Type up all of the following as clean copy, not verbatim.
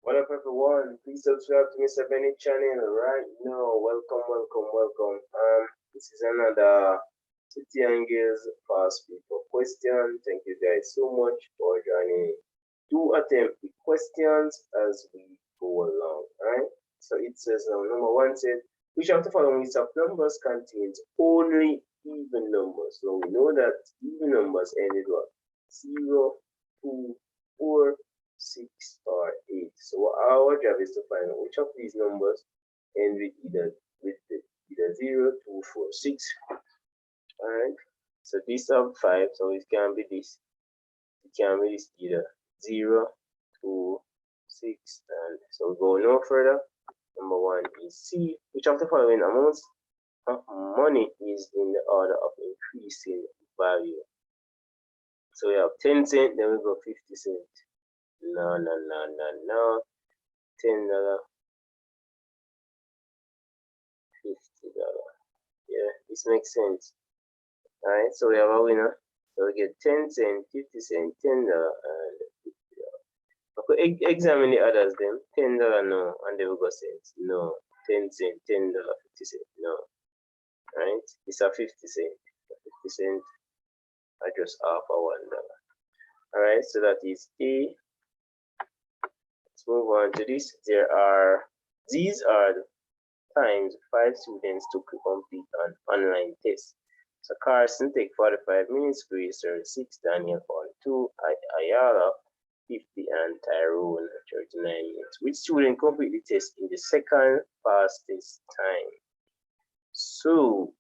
What up, everyone? Please subscribe to Mr. Benny channel right now. Welcome. This is another City and Girls Fast Paper question. Thank you guys so much for joining. Do attempt the questions as we go along. Alright? So it says number one said, which of the following list of numbers contains only even numbers? So we know that even numbers end with what? 0, 2, 4, 6, or 8. So our job is to find out which of these numbers end with either 0, 2, 4, 6. Alright. So these are 5, so it can be this. It can be this either 0, 2, 6, and so we go no further. Number one is C. Which of the following amounts of money is in the order of increasing value? So we have 10 cents, then we go 50 cents. No. $10, $50. Yeah, this makes sense. Alright, so we have a winner. So we get 10 cents, 50 cents, $10, and $50. Okay, examine the others then. $10, no, and then we go cents. No. 10 cents, $10, 50 cents, no. Alright, these are 50 cents. 50 cents are just half a $1. Alright, so that is A. Let's move on to this. These are the times 5 students to complete an online test. So Carson take 45 minutes, Grace 36, Daniel 42, Ayala 50, and Tyrone 39 minutes. Which student complete the test in the second fastest time? So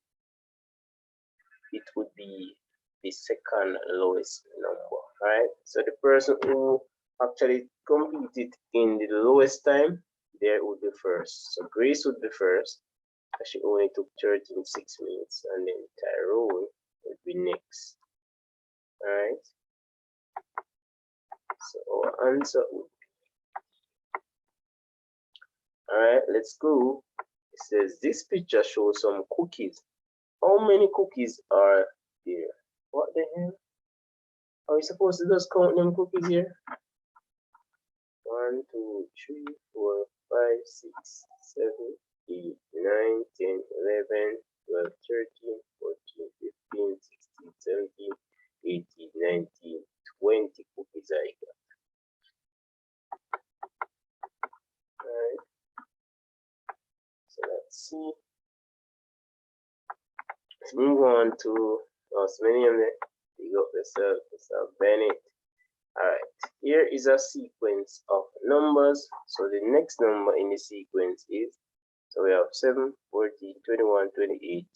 it would be the second lowest number, right? So the person who actually completed in the lowest time, there would be first. So Grace would be first. She only took 36 minutes, and then Tyrone would be next. Alright. So our answer would be. Alright, let's go. It says this picture shows some cookies. How many cookies are there? What the hell? Are we supposed to just count them cookies here? 1, 2, 3, 4, 5, 6, 7, 8, 9, 10, 11, 12, 13, 14, 15, 16, 17, 18, 19, 20 cookies I got. Alright. So let's see. Let's move on to as many of them. You got yourself Bennett. Alright, here is a sequence of numbers. So the next number in the sequence is, so we have 7, 14, 21, 28.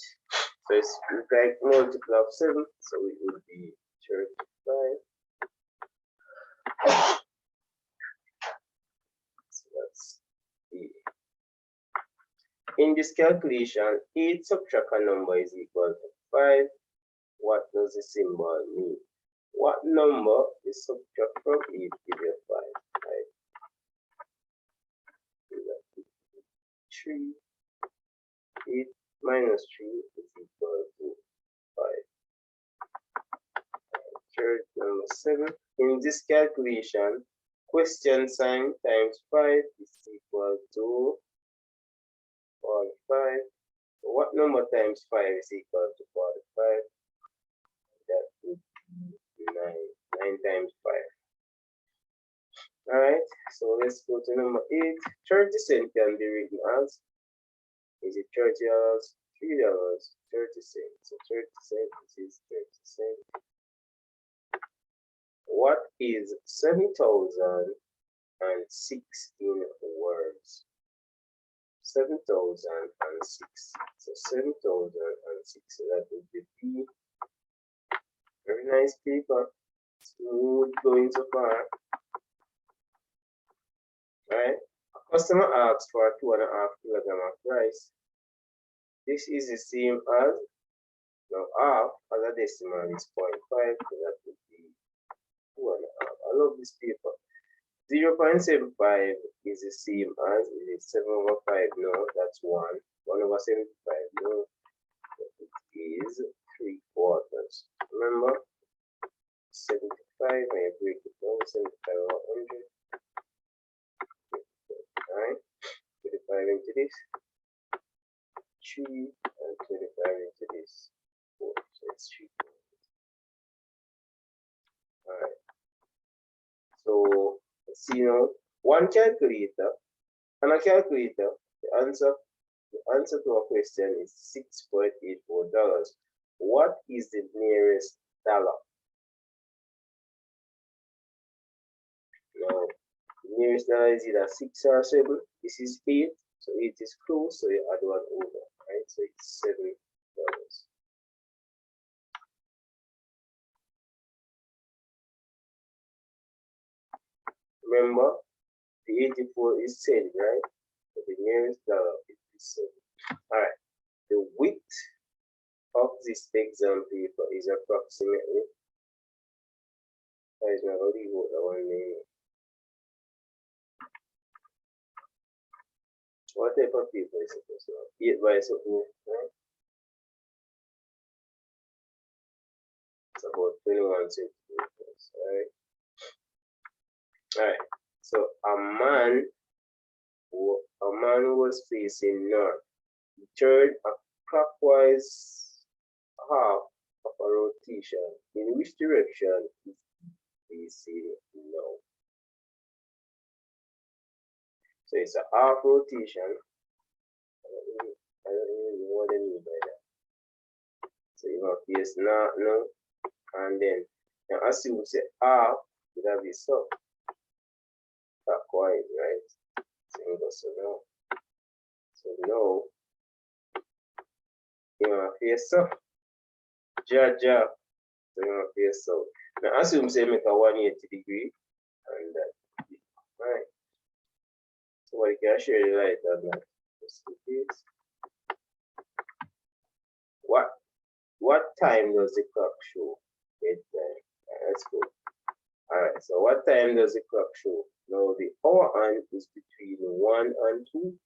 So it's like multiple of 7, so it would be 35. So that's the. In this calculation, 8 subtract a number is equal to 5. What does the symbol mean? What number is subtract from 8 give you 5? 3. 8 minus 3 is equal to 5. Third, number 7. In this calculation, question sign times 5 is equal to 45. What number times 5 is equal to 45? That would be 9. 9 times 5. Alright, so let's go to number 8. 30 cents can be written as, is it $30, $3, 30 cents? So 30 cents is 30 cents. What is 7,006 in words? 7,006. So 7,006. So that would be B. Very nice paper. Smooth going so far. Right? A customer asks for 2.5 kilograms of rice. This is the same as, now half as a decimal is 0.5, so that would be 2.5. I love this paper. 0.75 is the same as, is it 7 over 5? No, that's 1. 1 over 75, no. It is 3/4. Remember, 75, I break it down, 75 over 100. into this 3 and 25 into this 4. So it's 3. Alright. So let's see now. One calculator and a calculator, the answer to a question is $6.84. What is the nearest dollar? Now, the nearest dollar is either 6 or 7. This is 8, so 8 is close, so you add 1 over, right? So it's $7. Remember, the 84 is 10, right? So the nearest dollar is 7. All right. The width of this exam paper is approximately. That is not only one name. What type of paper is it? So 8 by something, right? It's about 21 centimeters, right? All right. So a man was facing north. He turned a clockwise half of a rotation. In which direction is he facing now? So it's a half rotation. I don't even know what they mean by that. So you have face north now, and then now assume say half would have be so clockwise, right? So you go so now. So now you have face so. Ja. So you have face so. Now assume say make a 180 degree and that. Right. So what you can share the light on that. Just in case. What time does the clock show? Bedtime. Let's go. Alright, so what time does the clock show? Now the hour hand is between 1 and 2,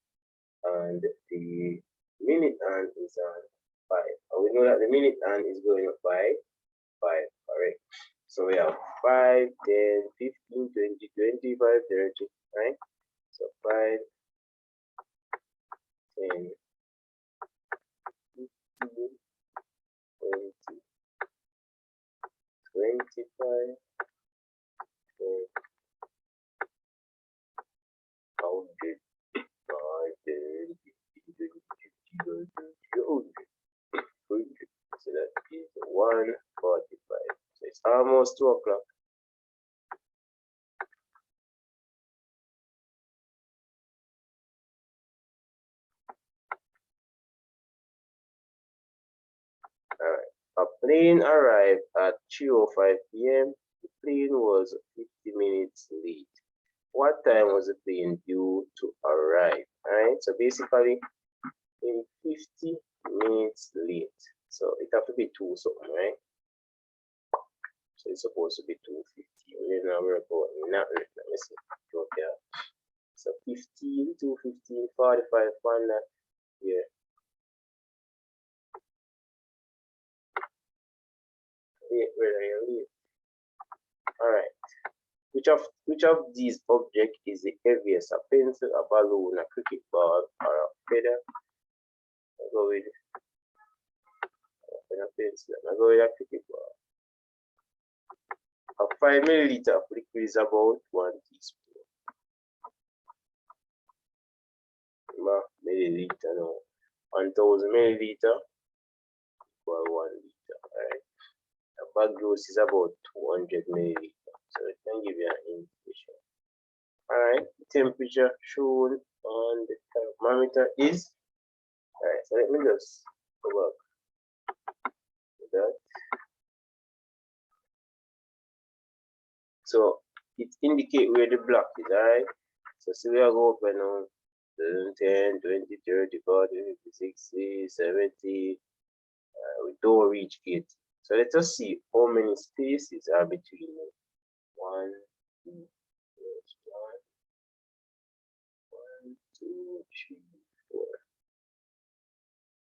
and the minute hand is on 5. And we know that the minute hand is going up by 5, correct? So we have 5, 10, 15, 20, 25, 30, right? So 5, 10, 15, 20, 25, 30, 100, 10, 15, 20, 30, 100. So that is 1:45. So it's almost 2 o'clock. Alright. A plane arrived at 3:05 p.m. The plane was 50 minutes late. What time was the plane due to arrive? Alright, so basically in 50 minutes late. So it have to be 2 something, right? So it's supposed to be 2:50. We're not about not let me see. Okay. So 15, 2:15, 45, 1 yeah. Where are you? Alright. Which of these objects is the heaviest? A pencil, a balloon, a cricket ball, or a feather? I'll go with a pencil. I'll go with a cricket ball. A 5 milliliter of liquid is about 1 teaspoon. Milliliter, no. 1000 milliliter equal 1 liter. Alright. A bag dose is about 200 milliliter. So it can give you an indication. Alright, temperature shown on the thermometer is. Alright, so let me just go back to that. So it indicates where the block is, alright? So see we are going open now 10, 20, 30, 40, 50, 60, 70. We don't reach 80. So let us see how many spaces are between them. 1, 2, 1, 2, 3, 4.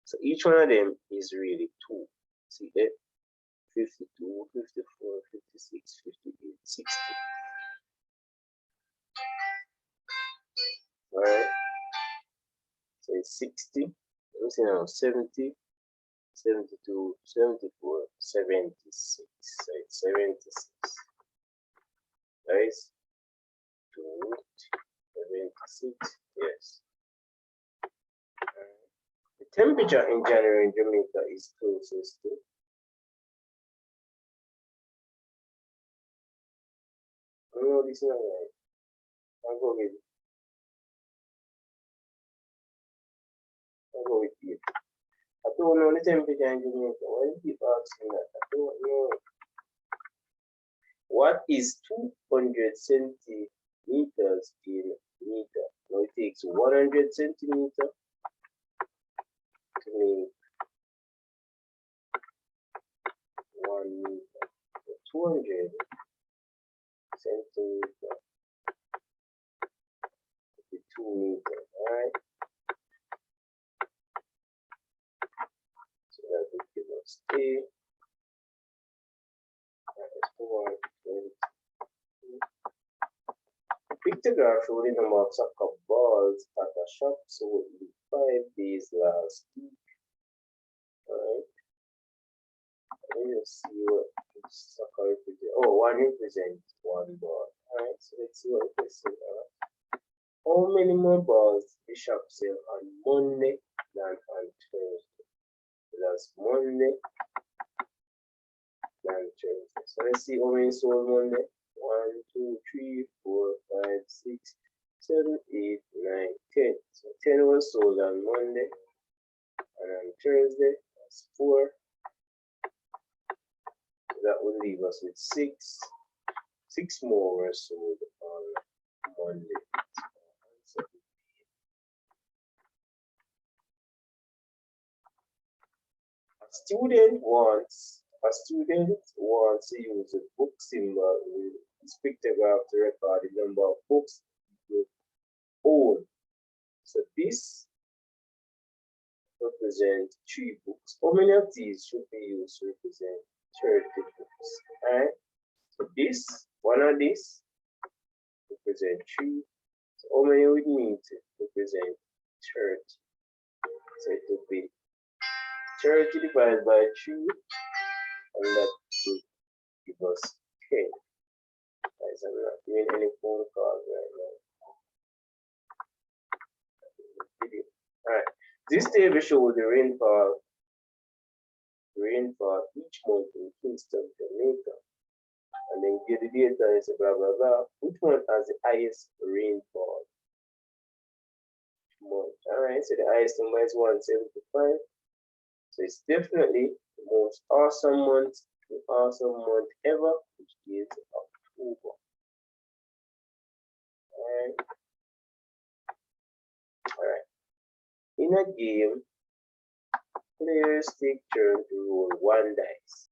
So each one of them is really 2. See that? 52, 54, 56, 58, 60. Alright. 60. Let me see now, 70, 72, 74, 76. Right, 76. Guys, 76, yes. The temperature in January in Jamaica is closest to no, this is not right. I'll go with it. I don't know the temperature in Jamaica. Why do you keep asking that? I don't know. What is 200 centimeters in meter? Now it takes 100 centimeters to make 1 meter. So 200 centimeters to 2 meters, alright? So that will give us A. Pictograph showing the number of soccer balls at a shop sold in 5 days last week. Alright. Let's see what soccer represents. Oh, one represents 1 ball. Alright, so let's see what it is. How many more balls the shop sell on Monday than on Thursday? So that's Monday than Thursday. So let's see how many sold Monday. 1, 2, 3, 4, 5, 6, 7, 8, 9, 10. So 10 was sold on Monday, and on Thursday, that's 4. So that would leave us with 6. 6 more were sold on Monday. So a student wants to use a book symbol with this pictograph to record the number of books you own. So this represents 3 books. How many of these should be used to represent 30 books? Alright. So this, one of these represent 3. So how many would need to represent 30? So it would be 30 divided by 3, and that would give us 10. Guys, I'm not doing any phone calls right now. Alright, this table shows the rainfall each month in Kingston, Jamaica. And then give the data and say blah blah blah. Which one has the highest rainfall each month? Alright, so the highest number is 175. So it's definitely the most awesome month ever, which is October. Alright. In a game, players take turn to roll 1 dice.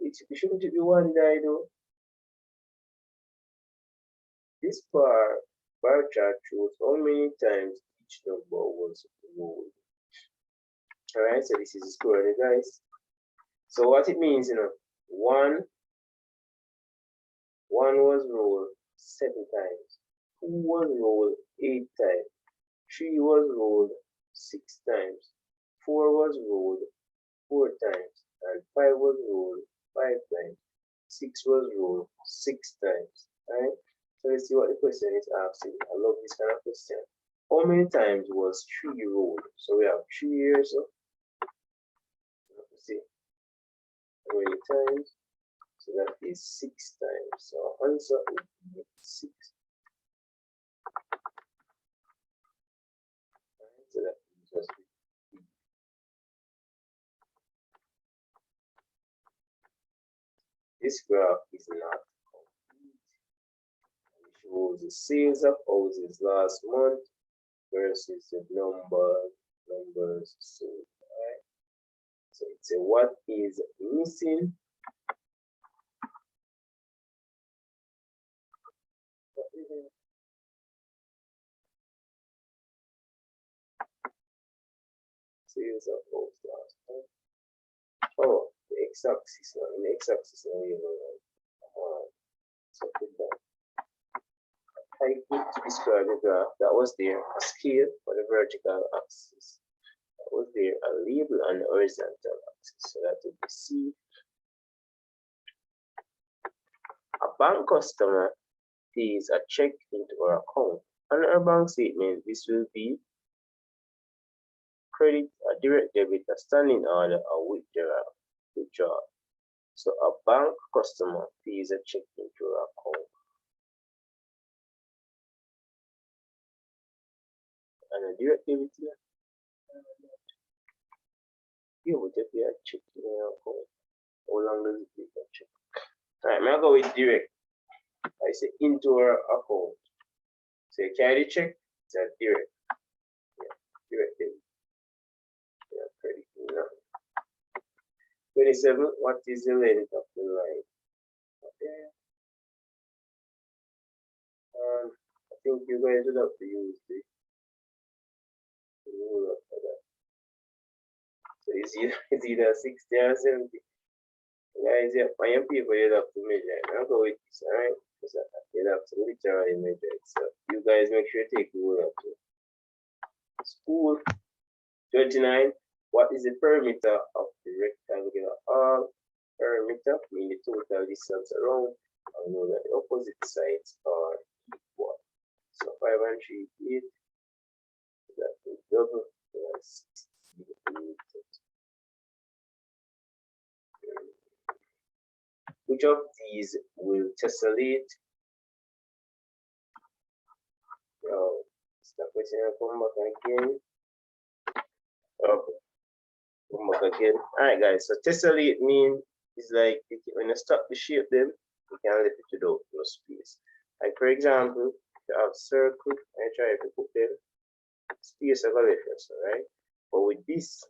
It shouldn't be 1 die though. This bar chart shows how many times each number was rolled. Alright, so this is the score of the dice. So what it means, 1 was rolled 7 times, 2 was rolled 8 times, 3 was rolled 6 times, 4 was rolled 4 times, and 5 was rolled 5 times, 6 was rolled 6 times. Alright, so let's see what the question is asking. I love this kind of question. How many times was 3 rolled? So we have 3 here, so let's see how many times. So that is 6 times. So answer would be 6. Right, so that is just B. This graph is not complete. It shows the sales of houses last month versus the numbers sold. Right? So it's a what is missing. Sales of houses last month. Oh, the x-axis now. The x-axis now, come on. So put that. I put to describe the graph that was there, a scale for the vertical axis. That was there, a label on the horizontal axis. So that would be C. A bank customer pays a check into our account. On our bank statement, this will be credit, a direct debit, a standing order, a withdrawal. So a bank customer pays a check into our account. And a direct debit here. You would have a check in your account. How long does it take a check? Alright, I'm gonna go with direct. I say into our account. So you carry the check, it's a direct. Yeah, direct debit. Yeah, credit. No. 27. What is the length of the line? Okay. I think you guys would have to use the rule for that. So it's either 60 or 70. Guys, yeah, on your paper you have to measure. I'll go with this, alright? Because you have to literally measure it. So you guys make sure you take the rule up to school. 29. What is the perimeter of the rectangular arc? Perimeter means the total distance around. I know that the opposite sides are equal. So 5 and 3 8. That will double. That's 60 meters. Which of these will tessellate? Now, stop question and come back again. Okay, come back again. Alright, guys. So tessellate means is like when you stop the shape, them you can let it without no space. Like for example, you have circle, I try to put them space over left, right? But with this,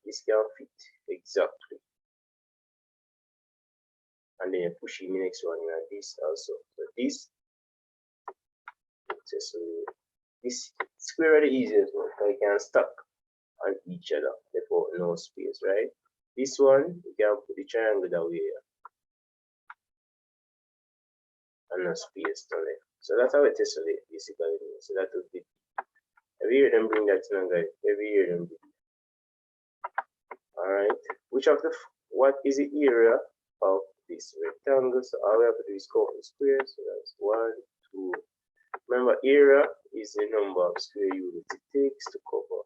this can fit exactly. And then you push in the next one, you have this also. So this square are the easiest one, because you can stack on each other without no space, right? This one, you can put the triangle that way and no space to left. So that's how it tessellate basically. So that would be every year them bring that to guys. Every year them bring. Alright. What is the area of this rectangle? So all we have to do is count the squares. So that's 1, 2. Remember, area is the number of square units it takes to cover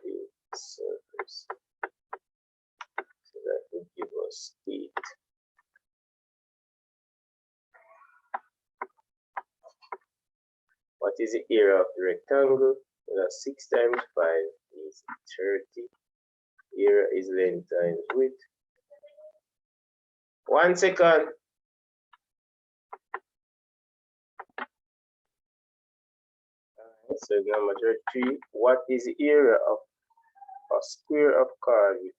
the surface. So that would give us 8. What is the area of the rectangle? So that's 6 times 5 is 30. Area is length times width. 1 second. So number 33. What is the area of a square of card with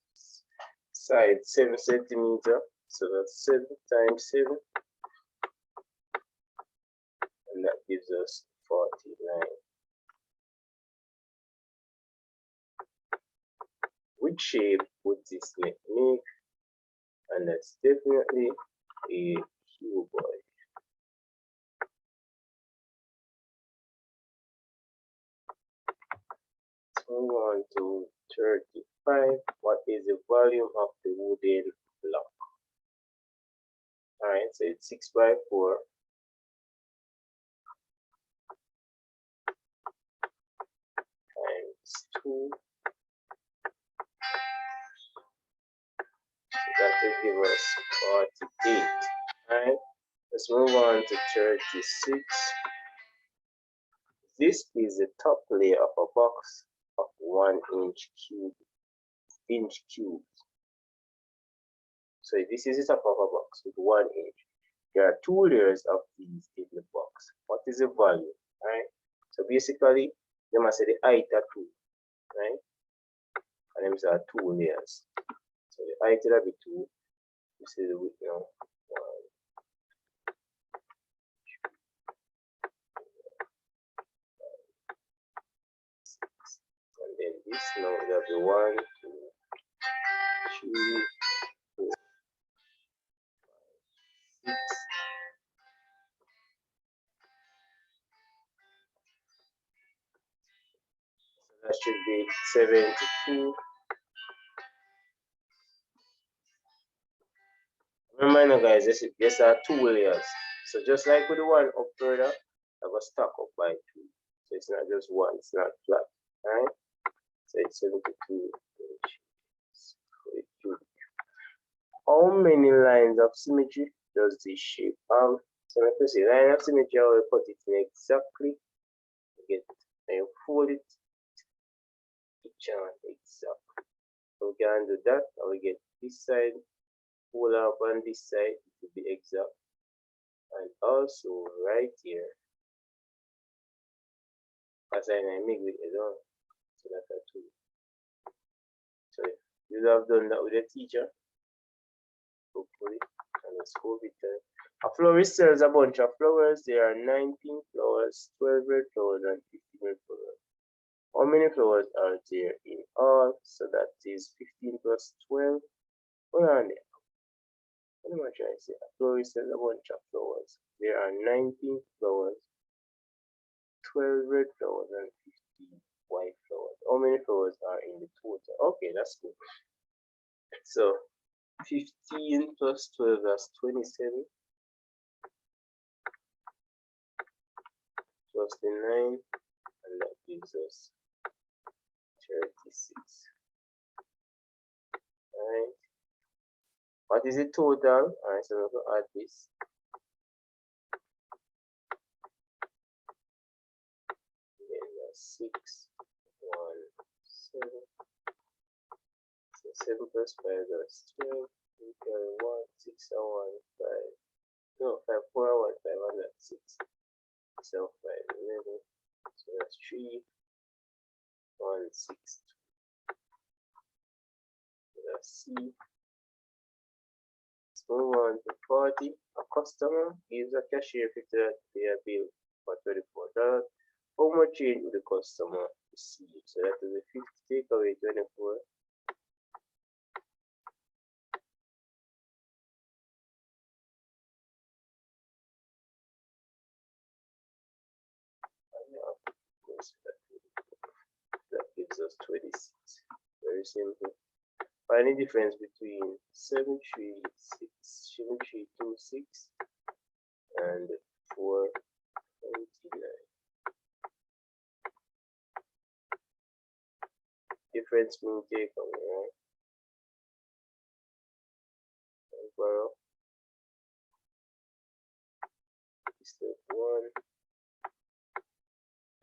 side 7 centimeter? So that's 7 times 7. And that gives us 49. Which shape would this make? And that's definitely a cuboid. Let's move on to 35. What is the volume of the wooden block? Alright, so it's 6 by 4. Times 2. So that will give us 48. Alright, let's move on to 36. This is the top layer of a box of 1 inch cubes. So this is the top of a box with 1 inch. There are 2 layers of these in the box. What is the value? Right? So basically, they must say the height are 2, right? And them are 2 layers. So the height will be 2. This is the width now. 1. And then this now will be 1, 2, 3, 4, 5, 6, that should be 72. Remember now guys, this are two layers. So just like with the one up further, I will stack up by 2. So it's not just one, it's not flat. Right? So it's 72. How many lines of symmetry does this shape have? So let me see, line of symmetry, I will put it in exactly. Get and fold it each one exactly. So we can do that, and we get this side, pull up on this side to be exact. And also right here, as I make with it on. So that's a 2. So you have done that with a teacher. Hopefully, and let's go with that. A florist sells a bunch of flowers. There are 19 flowers, 12 red flowers, and 15 red flowers. How many flowers are there in all? So that is 15 plus 12. What am I trying to say? A florist sells a bunch of flowers. There are 19 flowers, 12 red flowers, and 15 white flowers. How many flowers are in the total? Okay, that's good. So 15 plus 12, that's 27. Plus the 9, and that gives us 36. Alright. What is the total? Alright, so we're going to add this. Then that's 6, 1, 7. So 7 plus 5, that's 12. 1, 6, and 1, 5. No, 5, 4, 1, 5, and that's 6. So 5, 11. So that's 3, 1, 6, 2. So that's C. Let's move on to 40. A customer gives a cashier $50 to pay a bill for $34. How much change would the customer receive? So that is a 50 take away 24. That gives us 26. Very simple. Find the difference between 7326 and 429. Difference means take away, right? Borrow. Step 1.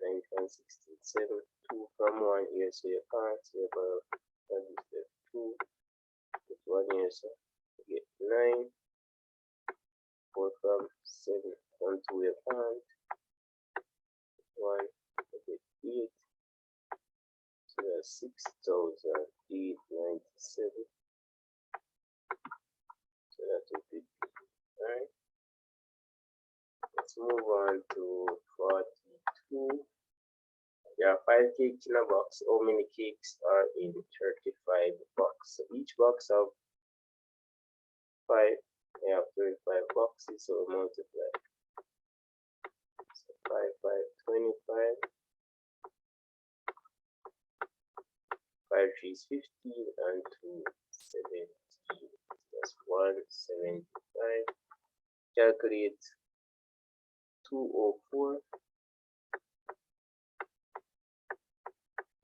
9 and 16, 7, 2 from 1 here, so you can't say about that is step 2. Put 1 here, so you get 9. 4 from 7, 1, 2 you can't. 1, you get 8. So that's 6,897. So that would be alright. Let's move on to 42. There are 5 cakes in a box. How many cakes are in 35 boxes? So each box have 5. We have 35 boxes, so we multiply. So 5, 5, 25. 5, 3 is 15, and 2, 17. That's 175. Calculate 204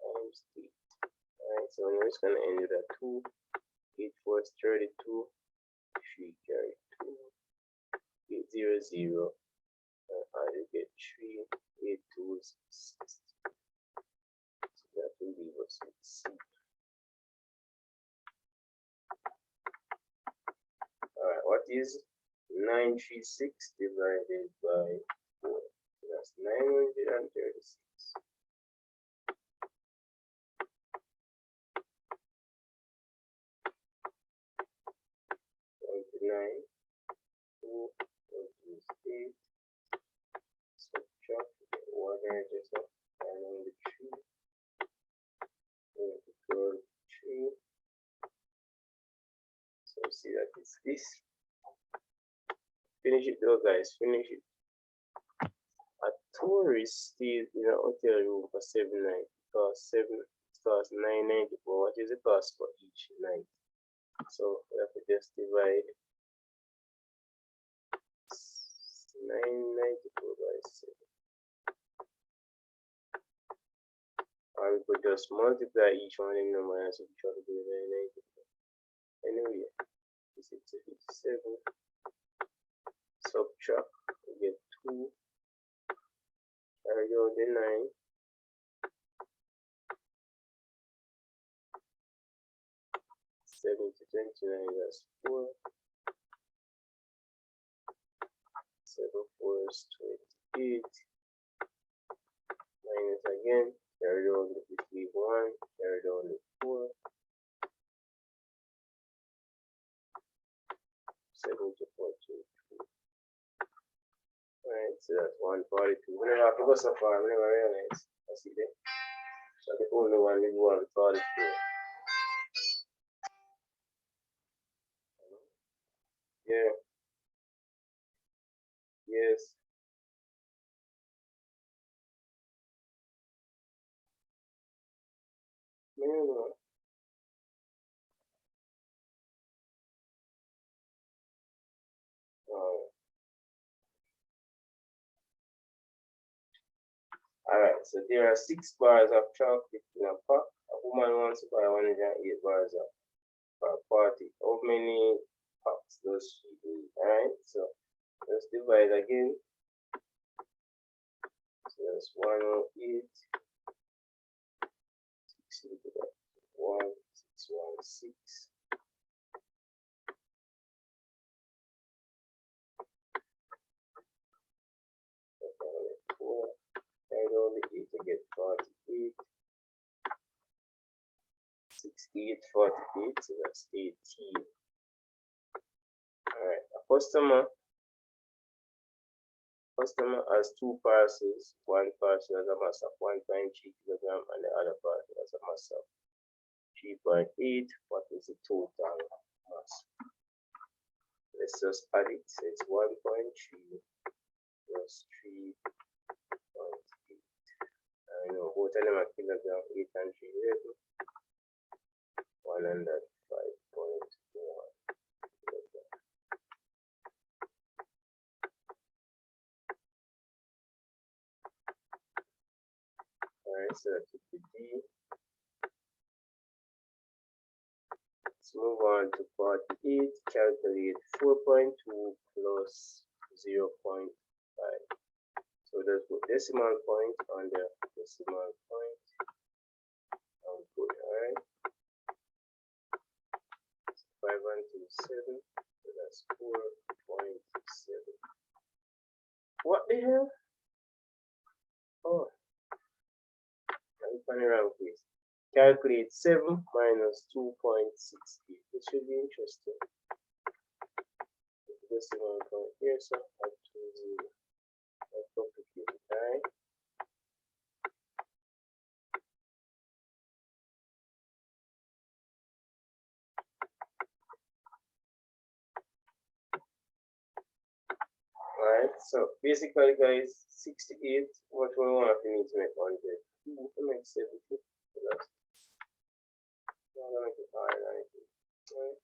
times 8. Alright, so we're just going to end with a 2. 8, 4 is 32. 3 carry 2. 8, 0, 0. And you get 3. 8, 2 is 6. So that will leave us with C. Alright, what is 936 divided by 4? That's 936. 29. 2, 8. Subtract 1 here, just up. And on the 3. 3. So see that it's this. Finish it though, guys. Finish it. A tourist stays in a hotel room for 7 nights. costs 7, it costs 9.94. What is the cost for each 9? So we have to just divide 9.94 by 7. Or we could just multiply each one of them numbers and try to do 9.94. Anyway, this is 57. Subtract, we get 2. Carry out the 9. 7 to 29, that's 4. 7 4 is 28. Minus again, carry on with the 1, carry on with 4. 7 to 42. Alright, so that's 142. We never have to go so far, we never realize. I see that. So the only one is 142. Yeah. Yes. No. Alright, so there are 6 bars of chocolate in a pack. A woman wants to buy 108 bars of for a party. How many packs does she need? Alright, so let's divide again. So that's 108. 1616. Add all the 8 to get 48. 68, 48, so that's 18. Alright, a customer has 2 parcels. One parcel has a mass of 1.3 kilogram and the other parcel has a mass of 3.8. What is the total mass? Let's just add it. So it's 1.3 plus 3.8. I know both of them are kilogram, 8 and 3 11. 105.1 kilogram. Alright, so that would be D. Let's move on to part 8. Calculate 4.2 plus 0.5. So let's put decimal point on the decimal point. Output, alright. 5 and 2, 7. So that's 4.7. What the hell? Oh, I'm funny around, please. Calculate 7 minus 2.68. This should be interesting. Decimal point here, so I have to complicate it, alright. Alright, so basically, guys, 68, what we want to need to make 100. To make 70. So that's 95, 90. Right.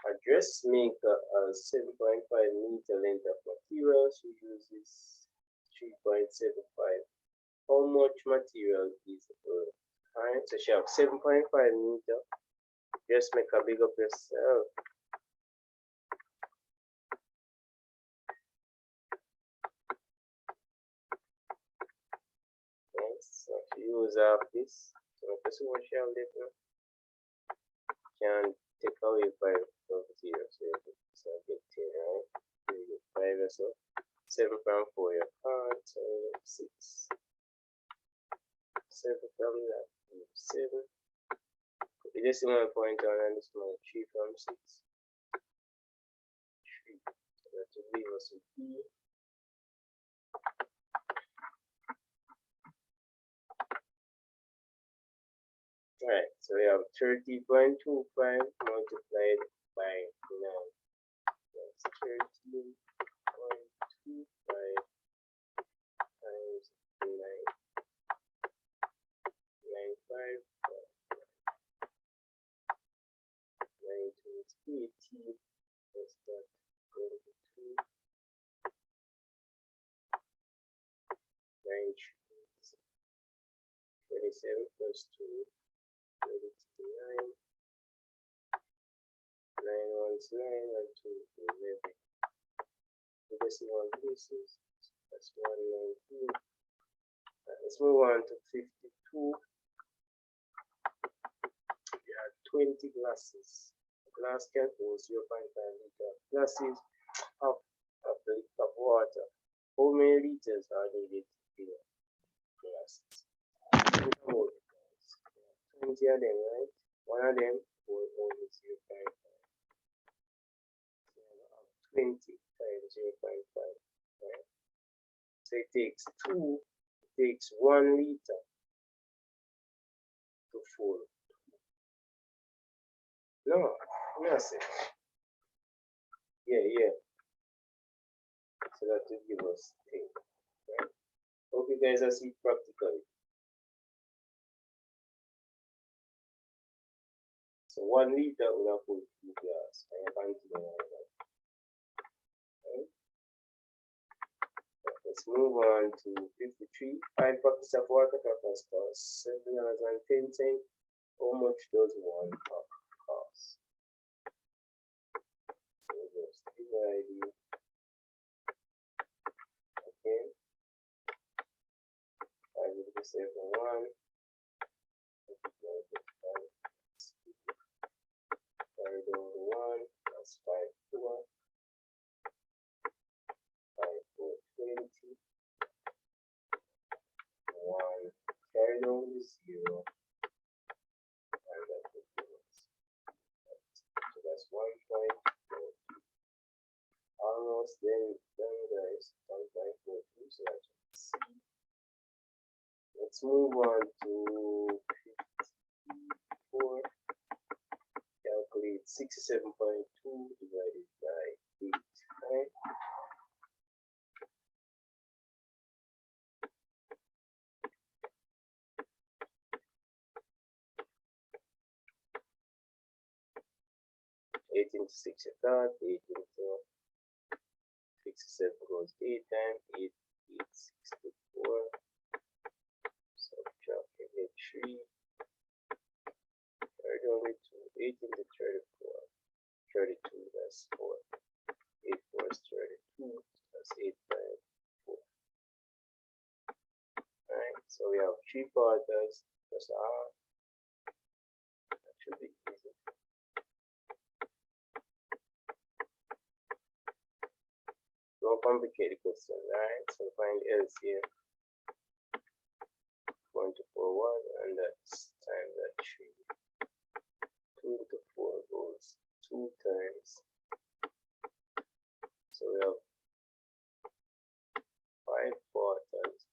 A dressmaker has 7.5 meter length of material. She uses 3.75. How much material is worth? Alright, so she has 7.5 meter. Just make a big up yourself. Yes, so she use this. So this is what she have there. Can take away 5 from 0, so get 10, right? So you get 5 or so. 7 from 4, your part, so 6. 7 from that, 7. Put the decimal point on and this one 3 from 6. 3. So that will leave us with B. Right, so we have 30.25 multiplied by 9. That's 13.25 18 plus that 22, 9, 27 plus 2, 9, 9 ones 9 and 2 11. The decimal places, that's 119. Let's move on to 52. There are 20 glasses. Glass can hold 0.5 liter of glasses of the liter of water. How many liters are needed to fill glasses? 20 of them, right? One of them will only 0.5. 20 times 0.5, right? So it takes 1 liter to full. No, yes. Yeah. So that will give us 10, right? Hope you guys are seeing practically. So 1 liter will have full glass. I have continue on that. Right? Let's move on to 53. 5 buckets of water cost $7.10. How much does 1 cup cost? So just divide it. Okay. I will just say for 1. Carry over 1. That's 5, 4. 5, 4, 20. 1 carried over 0. And that will give us. So that's 1.4. Almost then guys. 1.42. So that's C. Let's move on to 54. Calculate 67.2 divided by 8. Right? Eight into 6 is that. 8 into 67 goes 8 times 8, 64. Subtract 3. Carry over 2. 8 into 34. 32, that's 4. 8 4 is 32. That's 8 times 4. Alright, so we have 3 quarters plus R. That should be easy. Don't complicate the question, right? So find LCM. 1 to 4, 1, and that's times that 3. 2 to 4 goes 2 times. So we have 5 quarters.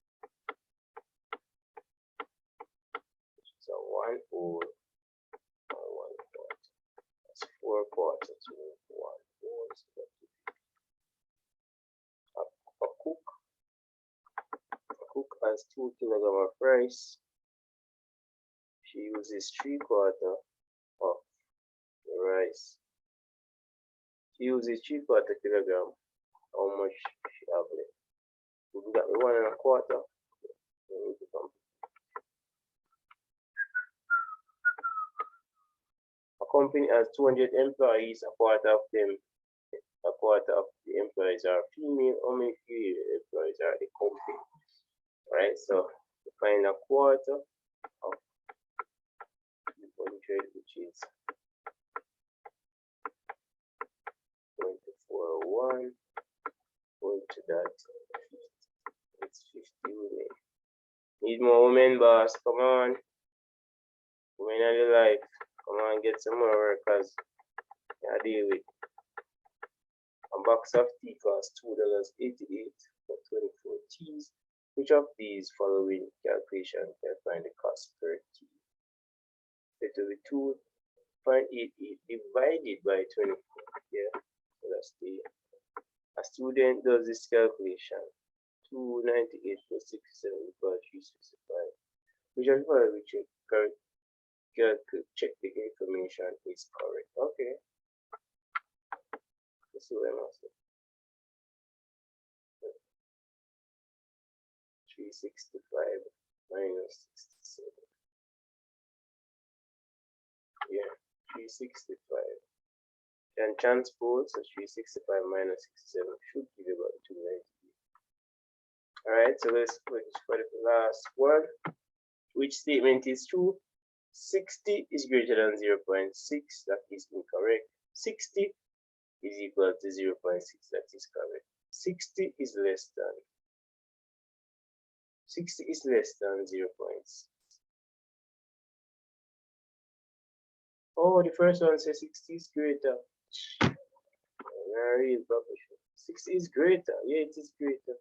So 1 whole and 1 quarter. That's 4 quarters with 1 whole. So that a cook has 2 kilograms of rice. She uses 3/4 of the rice. She uses 3/4 kilogram. How much she have left? We got 1 1/4. A company has 200 employees. A quarter of the employees are female. How many female employees are the company? Right, so we find a quarter of 200, which is 24/1. Going to that, it's 50 women. Need more women, boss. Come on, women are the life. Come on, get some more workers. I deal with. A box of tea costs $2.88 for 24 teas. Which of these following calculation can find the cost per tea? It will be 2.88 divided by 24. Yeah, so that's the. A student does this calculation. 298 plus 67 equals 365. Which of the check the information is correct. Okay. So I must 365 minus 67. Yeah, 365. And transpose, so 365 minus 67 should give you about 290. Alright, so let's put for the last one. Which statement is true? 60 is greater than 0.6, that is incorrect. 60 is equal to 0.6, that is correct. 60 is less than 0.6. Oh, the first one says 60 is greater. Real professional. 60 is greater. Yeah, it is greater.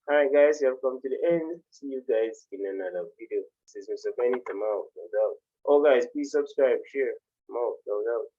Alright guys, we have come to the end. See you guys in another video. This is Mr. Benny. I'm out, no doubt. Oh guys, please subscribe, share. I'm out, no doubt.